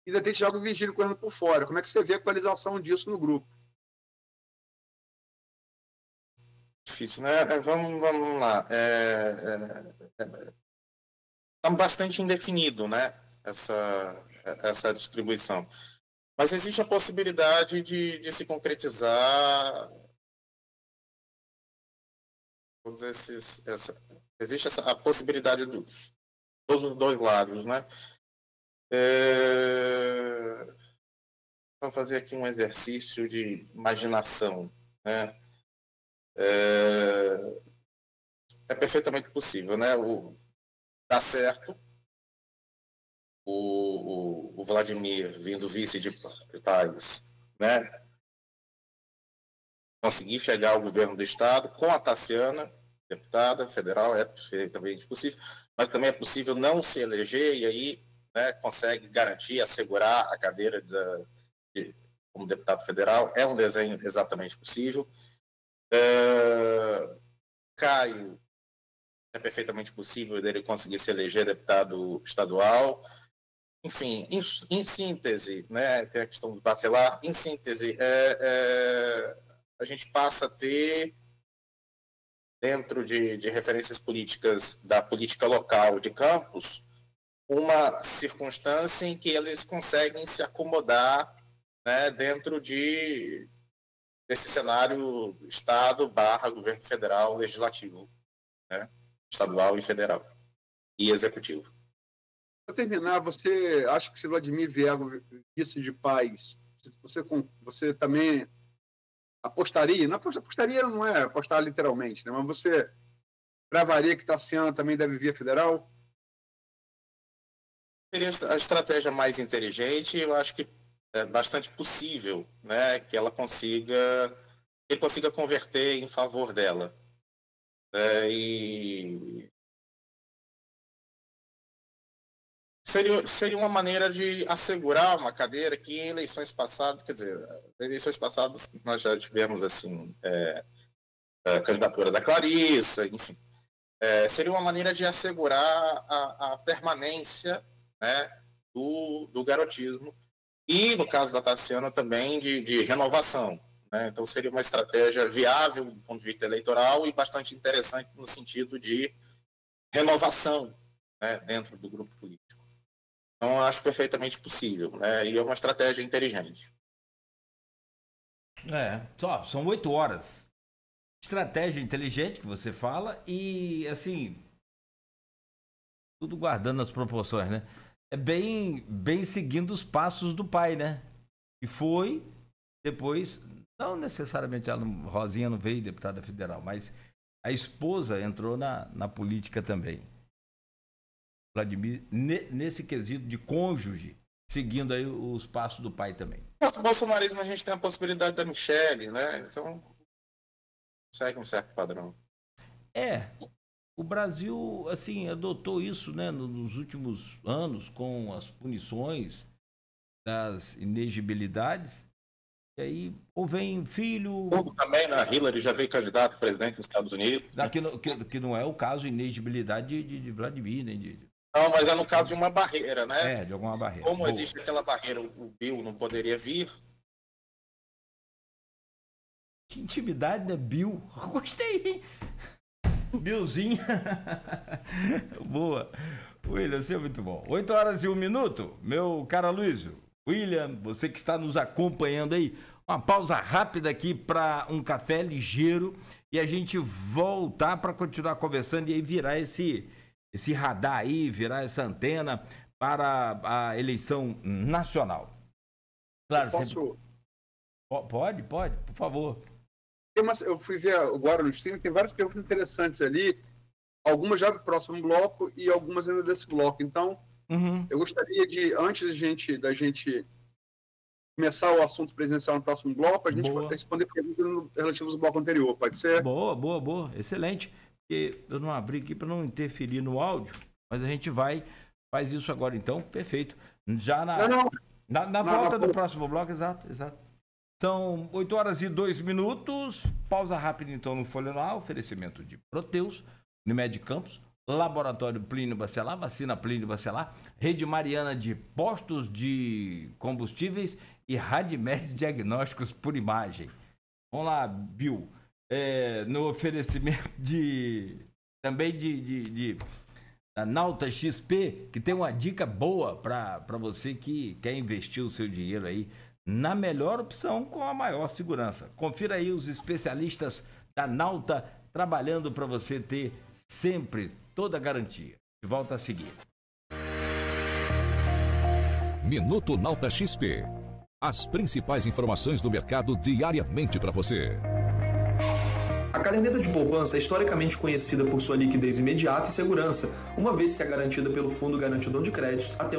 E ainda tem Thiago Virgílio correndo por fora. Como é que você vê a equalização disso no grupo? Difícil, né? Vamos lá. Está bastante indefinido, né? Essa distribuição. Mas existe a possibilidade de se concretizar. Existe a possibilidade dos 2 lados, né? Vamos fazer aqui um exercício de imaginação, né? É perfeitamente possível, né? Dá certo o Vladimir, vindo vice de país, né? Conseguir chegar ao governo do estado com a Taciana, deputada federal, é perfeitamente possível, mas também é possível não se eleger e aí, né, consegue garantir, assegurar a cadeira como deputado federal. É um desenho exatamente possível. Caio, é perfeitamente possível dele conseguir se eleger deputado estadual. Enfim, em síntese, né, tem a questão do Bacelar, em síntese, a gente passa a ter, dentro de referências políticas da política local de Campos, uma circunstância em que eles conseguem se acomodar, né, dentro desse cenário Estado/governo federal legislativo, né, estadual e federal, e executivo. Para terminar, você acha que se Vladimir vier vice de paz, você também apostaria? Não apostaria, não é apostar literalmente, né? Mas você cravaria que Taciana também deve vir a federal? Seria a estratégia mais inteligente. Eu acho que é bastante possível, né, que ele consiga converter em favor dela. E seria uma maneira de assegurar uma cadeira que em eleições passadas, nós já tivemos assim, a candidatura da Clarissa, enfim. Seria uma maneira de assegurar a permanência, né, do garotismo e, no caso da Taciana, também de renovação, né? Então, seria uma estratégia viável do ponto de vista eleitoral e bastante interessante no sentido de renovação, né, dentro do grupo político. Então, acho perfeitamente possível, né? E é uma estratégia inteligente. São 8 horas. Estratégia inteligente que você fala e, assim, tudo guardando as proporções, né? É bem seguindo os passos do pai, né? E foi, depois, não necessariamente a Rosinha não veio deputada federal, mas a esposa entrou na política também. Vladimir, nesse quesito de cônjuge, seguindo aí os passos do pai também. No bolsonarismo a gente tem a possibilidade da Michele, né? Então, segue um certo padrão. O Brasil, assim, adotou isso, né, nos últimos anos, com as punições das inegibilidades. E aí, ou vem filho... Hugo também, na Hillary, já veio candidato a presidente dos Estados Unidos. Que não é o caso inegibilidade de Vladimir, nem Não, mas é no caso de uma barreira, né? De alguma barreira. Como Boa. Existe aquela barreira, o Bill não poderia vir. Que intimidade, né, Bill? Gostei, hein? Billzinho. Boa. William, você é muito bom. 8 horas e 1 minuto. Meu caro Luísio, William, você que está nos acompanhando aí, uma pausa rápida aqui para um café ligeiro e a gente voltar para continuar conversando e aí virar esse radar aí, virar essa antena para a eleição nacional. Claro, sempre... Pode, por favor. Eu fui ver agora no stream, tem várias perguntas interessantes ali, algumas já do próximo bloco e algumas ainda desse bloco. Então, eu gostaria de, antes da gente começar o assunto presidencial no próximo bloco, a gente responder perguntas relativas ao bloco anterior, pode ser? Boa, excelente. Porque eu não abri aqui para não interferir no áudio, mas a gente faz isso agora então, perfeito. Já na volta do próximo bloco, exato. São 8 horas e 2 minutos, pausa rápida então no Folha no Ar, oferecimento de Proteus, Unimed Campos, Laboratório Plínio Bacelar, Vacina Plínio Bacelar, Rede Mariana de Postos de Combustíveis e Radimed Diagnósticos por Imagem. Vamos lá, Bill. No oferecimento também da Nauta XP, que tem uma dica boa para você que quer investir o seu dinheiro aí na melhor opção com a maior segurança. Confira aí os especialistas da Nauta trabalhando para você ter sempre toda a garantia. De volta a seguir. Minuto Nauta XP. As principais informações do mercado diariamente para você. A caderneta de poupança é historicamente conhecida por sua liquidez imediata e segurança, uma vez que é garantida pelo Fundo Garantidor de Créditos até